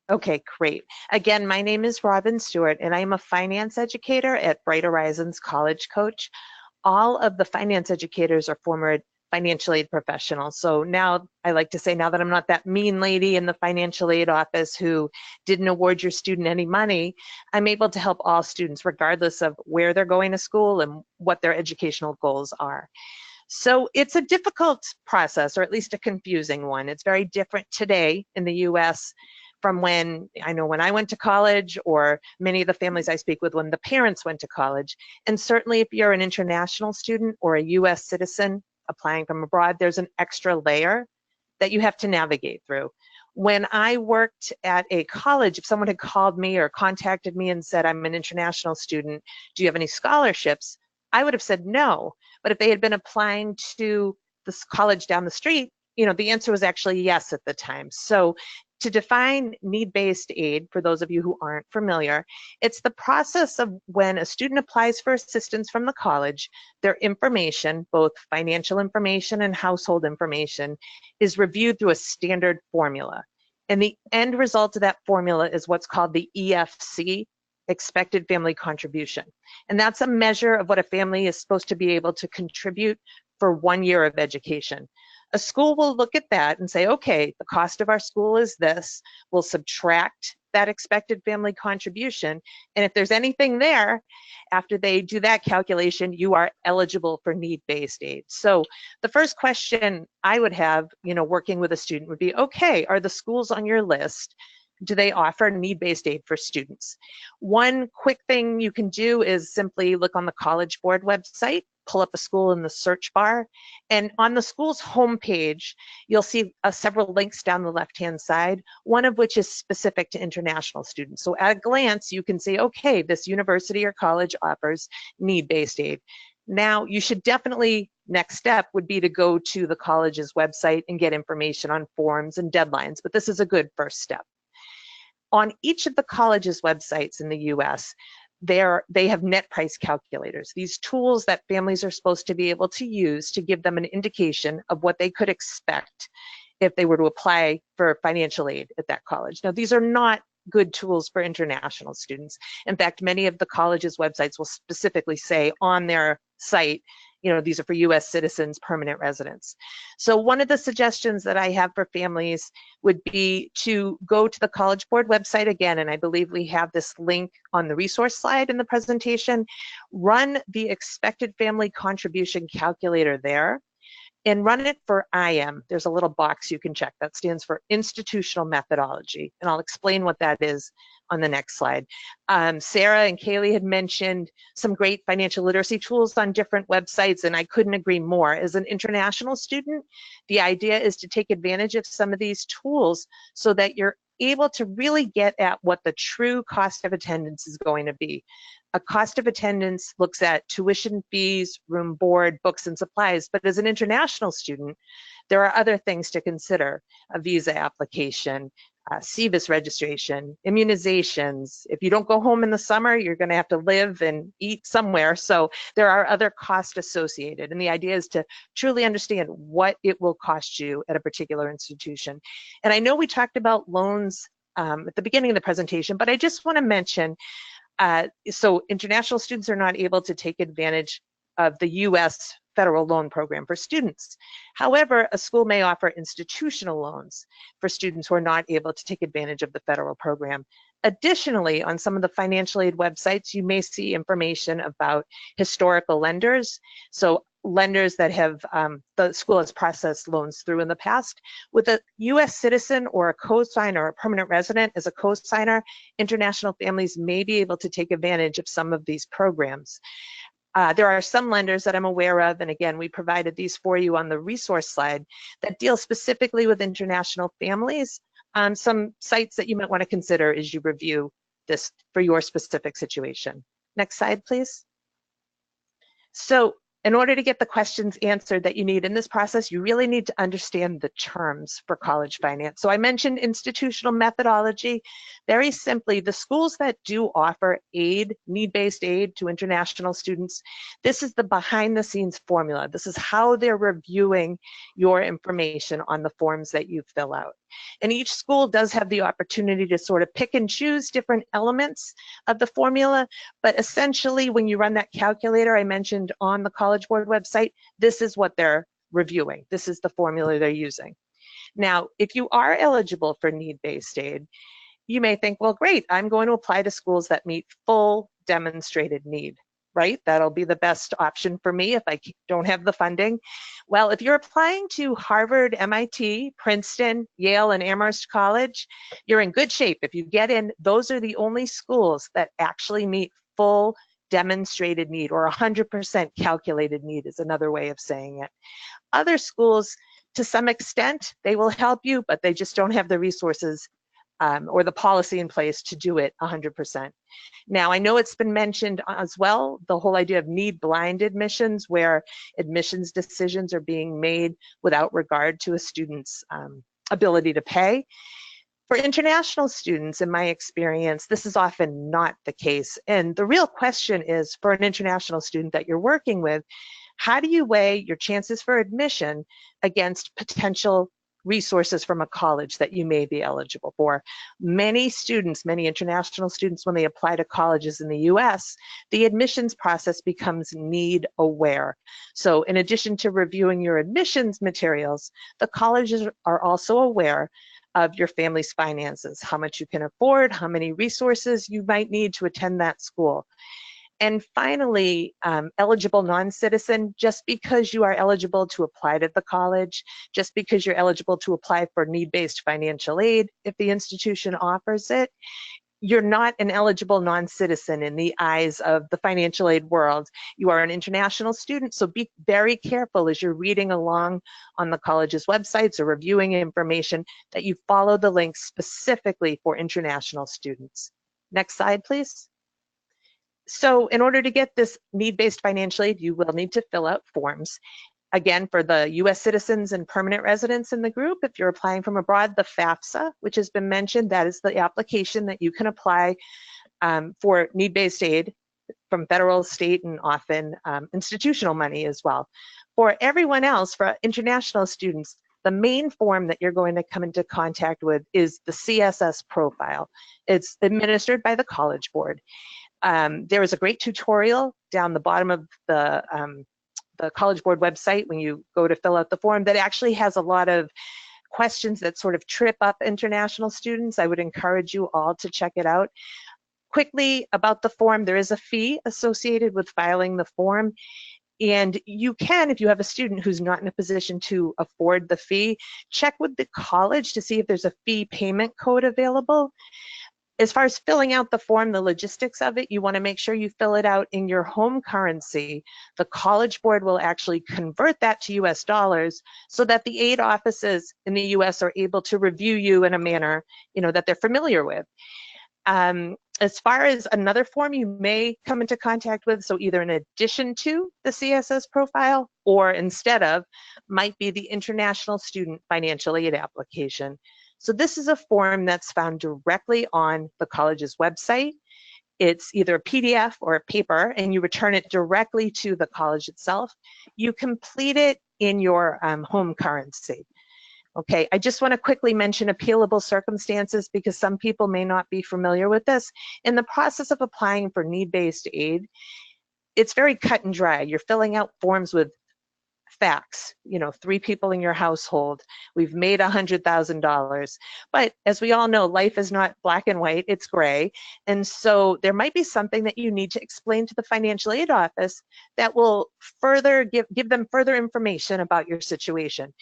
Okay, great. Again, my name is Robin Stewart, and I am a finance educator at Bright Horizons College Coach. All of the finance educators are former financial aid professionals. So now I like to say, now that I'm not that mean lady in the financial aid office who didn't award your student any money, I'm able to help all students regardless of where they're going to school and what their educational goals are. So it's a difficult process, or at least a confusing one. It's very different today in the US from when I went to college, or many of the families I speak with when the parents went to college. And certainly if you're an international student or a US citizen applying from abroad, there's an extra layer that you have to navigate through. When I worked at a college, if someone had called me or contacted me and said, I'm an international student, do you have any scholarships? I would have said no. But if they had been applying to this college down the street, the answer was actually yes at the time. So to define need-based aid, for those of you who aren't familiar, it's the process of when a student applies for assistance from the college, their information, both financial information and household information, is reviewed through a standard formula. And the end result of that formula is what's called the EFC, expected family contribution. And that's a measure of what a family is supposed to be able to contribute for 1 year of education. A school will look at that and say, okay, the cost of our school is this. We'll subtract that expected family contribution. And if there's anything there, after they do that calculation, you are eligible for need-based aid. So the first question I would have, working with a student would be, okay, are the schools on your list? Do they offer need-based aid for students? One quick thing you can do is simply look on the College Board website, pull up a school in the search bar, and on the school's homepage, you'll see several links down the left-hand side, one of which is specific to international students. So at a glance, you can say, okay, this university or college offers need-based aid. Now, you should definitely, next step would be to go to the college's website and get information on forms and deadlines, but this is a good first step. On each of the college's websites in the US, they have net price calculators, these tools that families are supposed to be able to use to give them an indication of what they could expect if they were to apply for financial aid at that college. Now, these are not good tools for international students. In fact, many of the colleges' websites will specifically say on their site, you know, these are for US citizens, permanent residents. So one of the suggestions that I have for families would be to go to the College Board website again, and I believe we have this link on the resource slide in the presentation, run the expected family contribution calculator there, and run it for IM. There's a little box you can check that stands for institutional methodology, and I'll explain what that is on the next slide. Sarah and Kaylee had mentioned some great financial literacy tools on different websites, and I couldn't agree more. As an international student, the idea is to take advantage of some of these tools so that you're able to really get at what the true cost of attendance is going to be. A cost of attendance looks at tuition fees, room, board, books, and supplies. But as an international student, there are other things to consider: a visa application, CVIS registration, immunizations. If you don't go home in the summer, you're going to have to live and eat somewhere. So there are other costs associated. And the idea is to truly understand what it will cost you at a particular institution. And I know we talked about loans at the beginning of the presentation, but I just want to mention, so international students are not able to take advantage of the US federal loan program for students. However, a school may offer institutional loans for students who are not able to take advantage of the federal program. Additionally, on some of the financial aid websites, you may see information about historical lenders. So lenders that have the school has processed loans through in the past. With a US citizen or a co-signer or a permanent resident as a co-signer, international families may be able to take advantage of some of these programs. There are some lenders that I'm aware of, and again, we provided these for you on the resource slide, that deal specifically with international families. Some sites that you might want to consider as you review this for your specific situation. Next slide, please. So in order to get the questions answered that you need in this process, you really need to understand the terms for college finance. So I mentioned institutional methodology. Very simply, the schools that do offer aid, need-based aid to international students, this is the behind-the-scenes formula. This is how they're reviewing your information on the forms that you fill out. And each school does have the opportunity to sort of pick and choose different elements of the formula, but essentially when you run that calculator I mentioned on the College Board website, this is what they're reviewing. This is the formula they're using. Now, if you are eligible for need-based aid, you may think, well, great, I'm going to apply to schools that meet full demonstrated need, right? That'll be the best option for me if I don't have the funding. Well, if you're applying to Harvard, MIT, Princeton, Yale, and Amherst College, you're in good shape. If you get in, those are the only schools that actually meet full demonstrated need, or 100% calculated need is another way of saying it. Other schools, to some extent, they will help you, but they just don't have the resources or the policy in place to do it 100%. Now, I know it's been mentioned as well, the whole idea of need-blind admissions, where admissions decisions are being made without regard to a student's ability to pay. For international students, in my experience, this is often not the case. And the real question is, for an international student that you're working with, how do you weigh your chances for admission against potential resources from a college that you may be eligible for? Many students, many international students, when they apply to colleges in the US, the admissions process becomes need aware. So in addition to reviewing your admissions materials, the colleges are also aware of your family's finances, how much you can afford, how many resources you might need to attend that school. And finally, eligible non-citizen, just because you are eligible to apply to the college, just because you're eligible to apply for need-based financial aid, if the institution offers it, you're not an eligible non-citizen in the eyes of the financial aid world. You are an international student, so be very careful as you're reading along on the college's websites or reviewing information that you follow the links specifically for international students. Next slide, please. So in order to get this need-based financial aid, you will need to fill out forms. Again, for the US citizens and permanent residents in the group, if you're applying from abroad, the FAFSA, which has been mentioned, that is the application that you can apply for need-based aid from federal, state, and often institutional money as well. For everyone else, for international students, the main form that you're going to come into contact with is the CSS profile. It's administered by the College Board. There is a great tutorial down the bottom of the College Board website when you go to fill out the form that actually has a lot of questions that sort of trip up international students. I would encourage you all to check it out. Quickly about the form, there is a fee associated with filing the form. And you can, if you have a student who's not in a position to afford the fee, check with the college to see if there's a fee payment code available. As far as filling out the form, the logistics of it, you want to make sure you fill it out in your home currency. The College Board will actually convert that to US dollars so that the aid offices in the US are able to review you in a manner, that they're familiar with. As far as another form you may come into contact with, so either in addition to the CSS profile or instead of, might be the International Student Financial Aid application. So this is a form that's found directly on the college's website. It's either a PDF or a paper, and you return it directly to the college itself. You complete it in your home currency. Okay, I just want to quickly mention appealable circumstances because some people may not be familiar with this. In the process of applying for need-based aid, it's very cut and dry. You're filling out forms with facts, 3 people in your household, we've made $100,000. But as we all know, life is not black and white, it's gray. And so there might be something that you need to explain to the financial aid office that will further give them further information about your situation.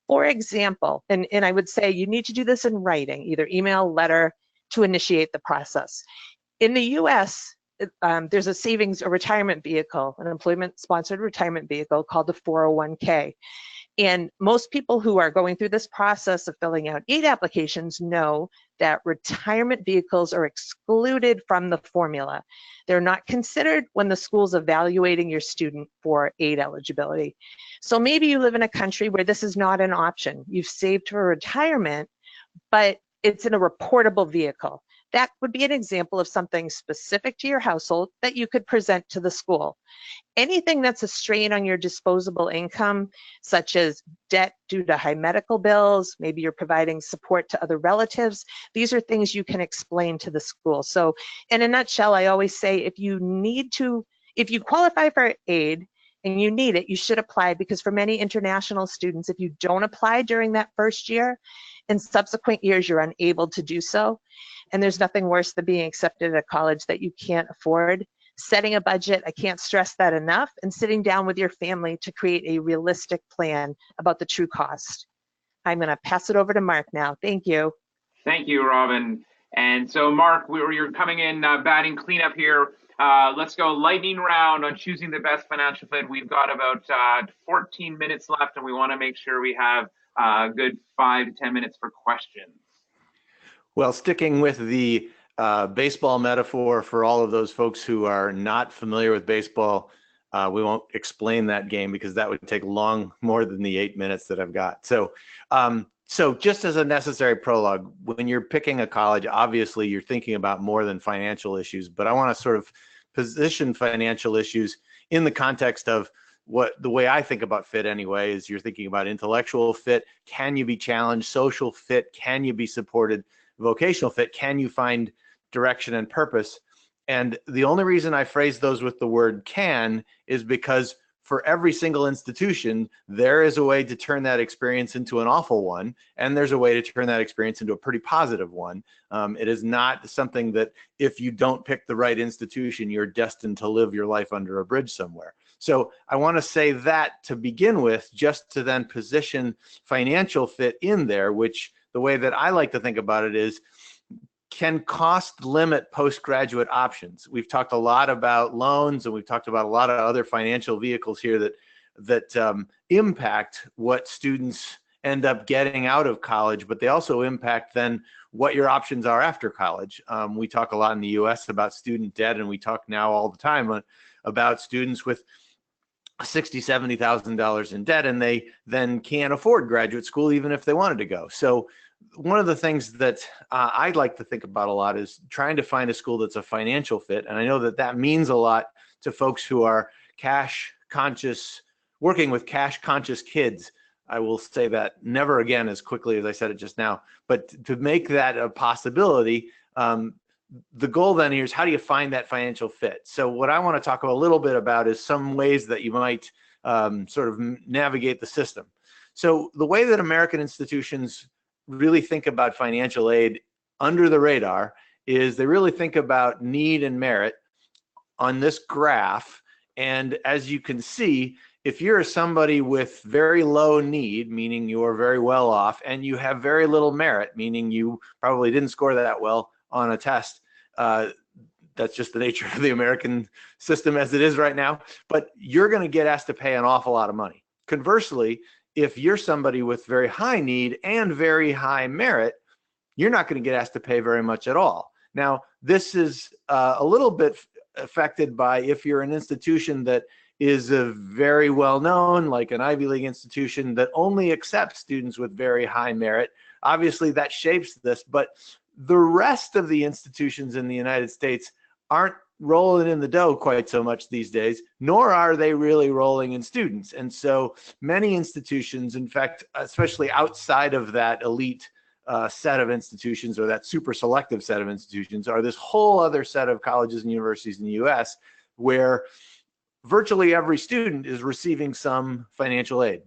For example, and I would say you need to do this in writing, either email, letter, to initiate the process. In the US, there's a savings or retirement vehicle, an employment-sponsored retirement vehicle called the 401k. And most people who are going through this process of filling out aid applications know that retirement vehicles are excluded from the formula. They're not considered when the school's evaluating your student for aid eligibility. So maybe you live in a country where this is not an option. You've saved for retirement, but it's in a reportable vehicle. That would be an example of something specific to your household that you could present to the school. Anything that's a strain on your disposable income, such as debt due to high medical bills, maybe you're providing support to other relatives, these are things you can explain to the school. So in a nutshell, I always say if you qualify for aid and you need it, you should apply, because for many international students, if you don't apply during that first year, in subsequent years, you're unable to do so. And there's nothing worse than being accepted at a college that you can't afford. Setting a budget, I can't stress that enough, and sitting down with your family to create a realistic plan about the true cost. I'm going to pass it over to Mark now. Thank you. Thank you, Robin. And so, Mark, you're coming in batting cleanup here. Let's go lightning round on choosing the best financial fit. We've got about 14 minutes left, and we want to make sure we have a good 5 to 10 minutes for questions. Well, sticking with the baseball metaphor for all of those folks who are not familiar with baseball, we won't explain that game because that would take more than the 8 minutes that I've got. So just as a necessary prologue, when you're picking a college, obviously you're thinking about more than financial issues, but I want to sort of position financial issues in the context of the way I think about fit anyway, is you're thinking about intellectual fit. Can you be challenged? Social fit. Can you be supported? Vocational fit. Can you find direction and purpose? And the only reason I phrase those with the word can is because for every single institution, there is a way to turn that experience into an awful one, and there's a way to turn that experience into a pretty positive one. It is not something that if you don't pick the right institution, you're destined to live your life under a bridge somewhere. So I want to say that to begin with, just to then position financial fit in there, which the way that I like to think about it is, can cost limit postgraduate options. We've talked a lot about loans, and we've talked about a lot of other financial vehicles here that impact what students end up getting out of college, but they also impact then what your options are after college. We talk a lot in the US about student debt, and we talk now all the time about students with $60,000, $70,000 in debt, and they then can't afford graduate school even if they wanted to go. So one of the things that I'd like to think about a lot is trying to find a school that's a financial fit. And I know that that means a lot to folks who are cash conscious, working with cash conscious kids. I will say that never again as quickly as I said it just now, but to make that a possibility, the goal then here is how do you find that financial fit? So what I want to talk a little bit about is some ways that you might sort of navigate the system. So the way that American institutions really think about financial aid under the radar is they really think about need and merit on this graph. And as you can see, if you're somebody with very low need, meaning you are very well off, and you have very little merit, meaning you probably didn't score that well on a test, that's just the nature of the American system as it is right now, but you're going to get asked to pay an awful lot of money. Conversely, if you're somebody with very high need and very high merit, you're not going to get asked to pay very much at all. Now, this is a little bit affected by if you're an institution that is a very well known, like an Ivy League institution that only accepts students with very high merit. Obviously, that shapes this, but the rest of the institutions in the United States aren't rolling in the dough quite so much these days, nor are they really rolling in students. And so many institutions, in fact, especially outside of that elite set of institutions or that super selective set of institutions, are this whole other set of colleges and universities in the US where virtually every student is receiving some financial aid.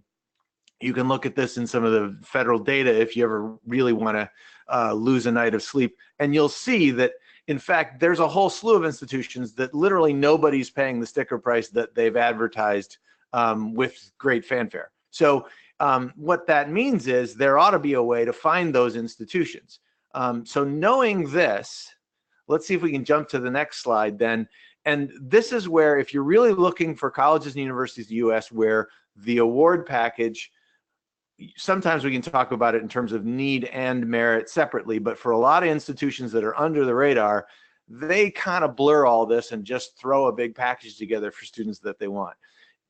You can look at this in some of the federal data if you ever really want to lose a night of sleep, and you'll see that in fact there's a whole slew of institutions that literally nobody's paying the sticker price that they've advertised with great fanfare. So what that means is there ought to be a way to find those institutions. So knowing this, let's see if we can jump to the next slide then. And this is where, if you're really looking for colleges and universities in the US where the award package, sometimes we can talk about it in terms of need and merit separately, but for a lot of institutions that are under the radar, they kind of blur all this and just throw a big package together for students that they want.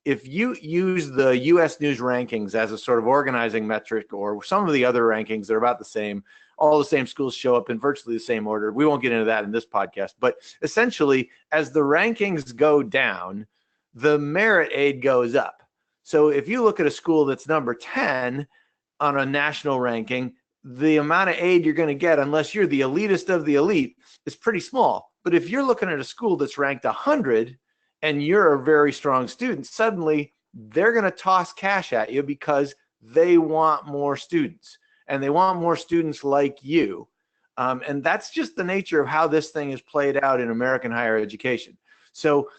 If you use the US News rankings as a sort of organizing metric, or some of the other rankings that are about the same, all the same schools show up in virtually the same order. We won't get into that in this podcast, but essentially as the rankings go down, the merit aid goes up. So if you look at a school that's number 10 on a national ranking, the amount of aid you're going to get, unless you're the elitist of the elite, is pretty small. But if you're looking at a school that's ranked 100 and you're a very strong student, suddenly they're going to toss cash at you because they want more students. And they want more students like you. And that's just the nature of how this thing is played out in American higher education. So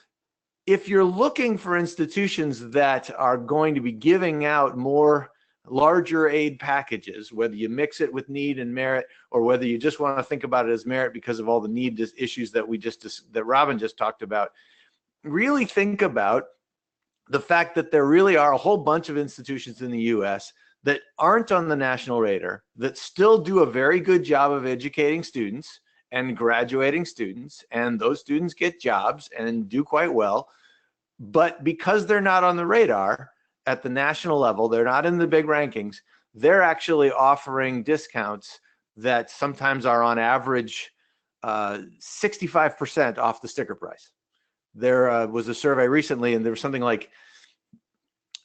if you're looking for institutions that are going to be giving out more larger aid packages, whether you mix it with need and merit, or whether you just want to think about it as merit because of all the need issues that that Robin just talked about, really think about the fact that there really are a whole bunch of institutions in the US that aren't on the national radar, that still do a very good job of educating students and graduating students, and those students get jobs and do quite well. But because they're not on the radar at the national level, they're not in the big rankings, they're actually offering discounts that sometimes are on average 65% off the sticker price. There was a survey recently, and there was something like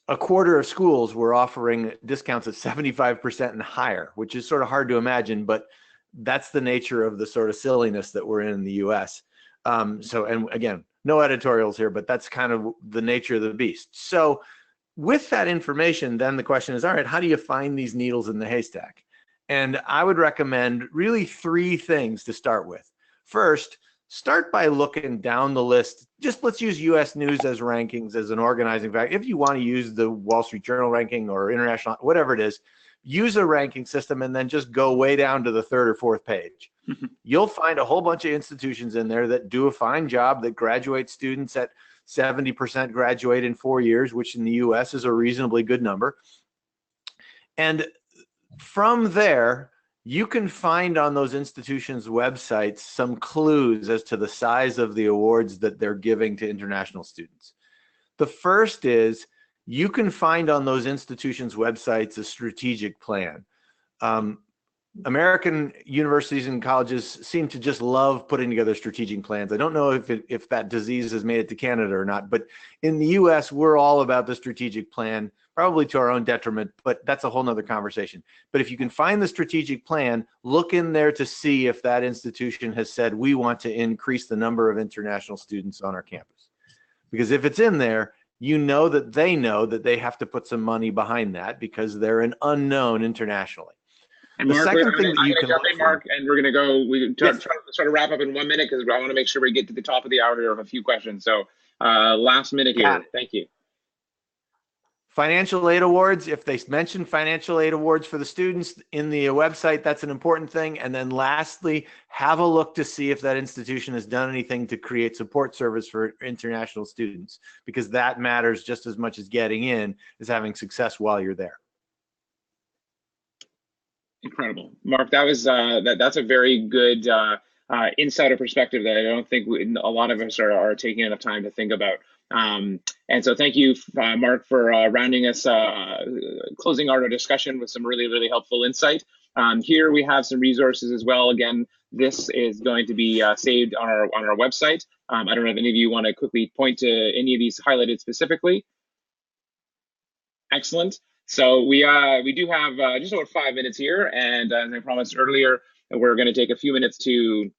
a quarter of schools were offering discounts at 75% and higher, which is sort of hard to imagine, but that's the nature of the sort of silliness that we're in the US. And again, no editorials here, but that's kind of the nature of the beast. So with that information, then the question is, all right, how do you find these needles in the haystack? And I would recommend really 3 things to start with. First, start by looking down the list. Just let's use US News as rankings as an organizing factor. If you want to use the Wall Street Journal ranking or international, whatever it is, use a ranking system and then just go way down to the 3rd or 4th page. You'll find a whole bunch of institutions in there that do a fine job, that graduate students at 70% graduate in 4 years, which in the US is a reasonably good number. And from there, you can find on those institutions' websites some clues as to the size of the awards that they're giving to international students. The first is you can find on those institutions' websites a strategic plan. American universities and colleges seem to just love putting together strategic plans. I don't know if that disease has made it to Canada or not, but in the US, we're all about the strategic plan, probably to our own detriment, but that's a whole nother conversation. But if you can find the strategic plan, look in there to see if that institution has said, we want to increase the number of international students on our campus. Because if it's in there, you know that they have to put some money behind that because they're an unknown internationally. And The Mark, second I'm thing that you gonna can jump look in, for- Mark, and we're going to go. We try Yes. to sort of wrap up in 1 minute because I want to make sure we get to the top of the hour here of a few questions. So last minute here. Thank you. Financial aid awards, if they mention financial aid awards for the students in the website, that's an important thing. And then lastly, have a look to see if that institution has done anything to create support service for international students, because that matters just as much as getting in, is having success while you're there. Incredible, Mark. That was that's a very good insider perspective that I don't think a lot of us are taking enough time to think about. And so thank you, Mark, for rounding us, closing our discussion with some really helpful insight. Here we have some resources as well. Again, this is going to be saved on our website. I don't know if any of you want to quickly point to any of these highlighted specifically. Excellent. So we do have just over 5 minutes here, and as I promised earlier, we're going to take a few minutes to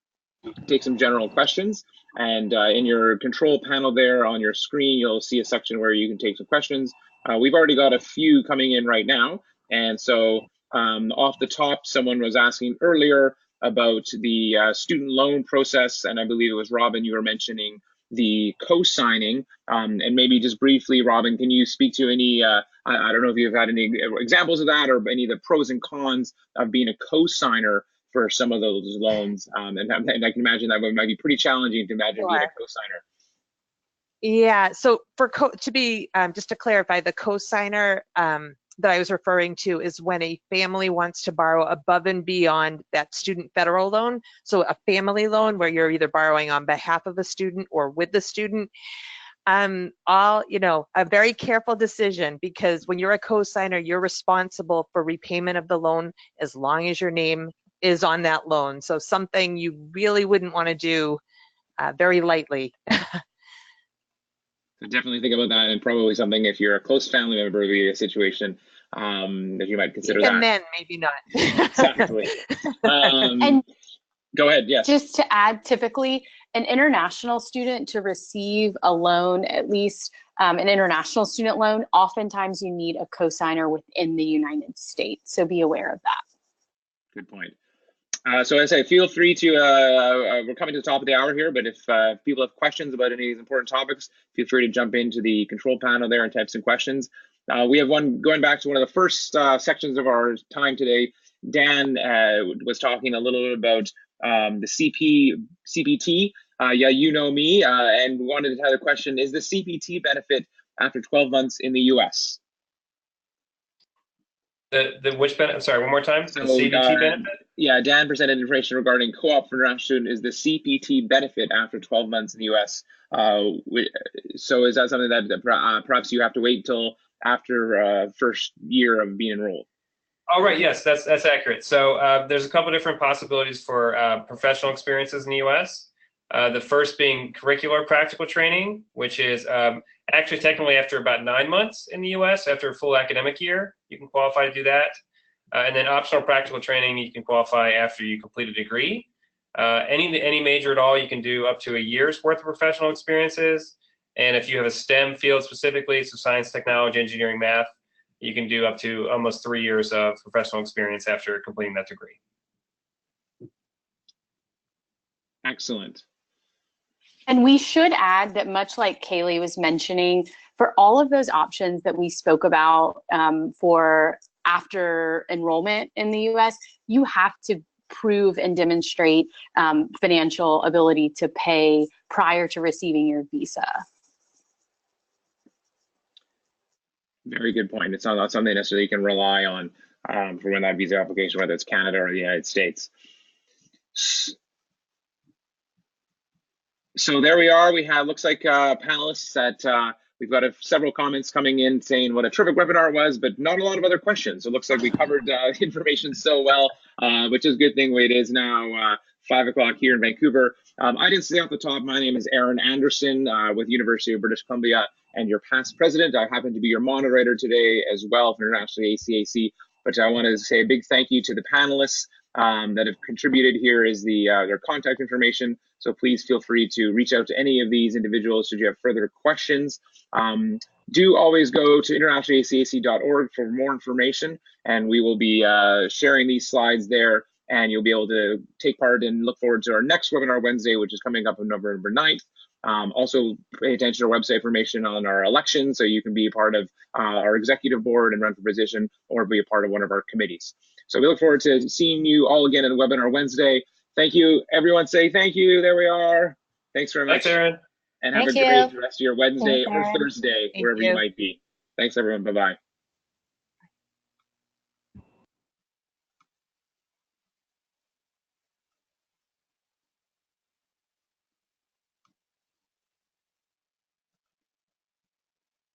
take some general questions. And in your control panel there on your screen, you'll see a section where you can take some questions. We've already got a few coming in right now, and so off the top, someone was asking earlier about the student loan process, and I believe it was Robin, you were mentioning the co-signing, and maybe just briefly, Robin, can you speak to any, I don't know if you've had any examples of that or any of the pros and cons of being a co-signer for some of those loans, and I can imagine that might be pretty challenging to imagine being a co-signer. Yeah, so for just to clarify, the co-signer that I was referring to is when a family wants to borrow above and beyond that student federal loan. So a family loan where you're either borrowing on behalf of a student or with the student. A very careful decision, because when you're a co-signer, you're responsible for repayment of the loan as long as your name is on that loan. So something you really wouldn't want to do very lightly. So definitely think about that, and probably something, if you're a close family member, would be a situation that you might consider. And then maybe not. Exactly. And go ahead. Yes. Just to add, typically an international student to receive a loan, at least an international student loan, oftentimes you need a co-signer within the United States. So be aware of that. Good point. So as I say, feel free to, we're coming to the top of the hour here, but if people have questions about any of these important topics, feel free to jump into the control panel there and type some questions. We have one, going back to one of the first sections of our time today, Dan was talking a little bit about the CPT. Yeah, you know me, and wanted to have a question, is the CPT benefit after 12 months in the US? The which benefit? I'm sorry, one more time. So, the CPT benefit? Yeah, Dan presented information regarding co-op for international student. Is the CPT benefit after 12 months in the US? So is that something that perhaps you have to wait until after first year of being enrolled? Oh, right. Yes, that's accurate. So there's a couple different possibilities for professional experiences in the US. The first being curricular practical training, which is actually technically after about 9 months in the US, after a full academic year, you can qualify to do that. And then optional practical training, you can qualify after you complete a degree. Any major at all, you can do up to a year's worth of professional experiences. And if you have a STEM field specifically, so science, technology, engineering, math, you can do up to almost 3 years of professional experience after completing that degree. Excellent. And we should add that, much like Kaylee was mentioning, for all of those options that we spoke about for after enrollment in the US, you have to prove and demonstrate financial ability to pay prior to receiving your visa. Very good point. It's not something necessarily you can rely on for when that visa application, whether it's Canada or the United States. So there we are. We have, looks like panelists that We've got several comments coming in saying what a terrific webinar it was, but not a lot of other questions. It looks like we covered information so well, which is a good thing. It is now 5 o'clock here in Vancouver. I didn't say off the top, my name is Aaron Anderson with University of British Columbia and your past president. I happen to be your moderator today as well for International ACAC, but I want to say a big thank you to the panelists that have contributed. Here is their contact information. So please feel free to reach out to any of these individuals should you have further questions. Do always go to internationalacac.org for more information, and we will be sharing these slides there, and you'll be able to take part and look forward to our next webinar Wednesday, which is coming up on November 9th. Also, pay attention to our website information on our election, so you can be a part of our executive board and run for position, or be a part of one of our committees. So we look forward to seeing you all again at the webinar Wednesday. Thank you. Everyone say thank you. There we are. Thanks very much. Thanks, Aaron. And have a great rest of your Wednesday or Thursday, wherever you might be. Thanks, everyone. Bye-bye.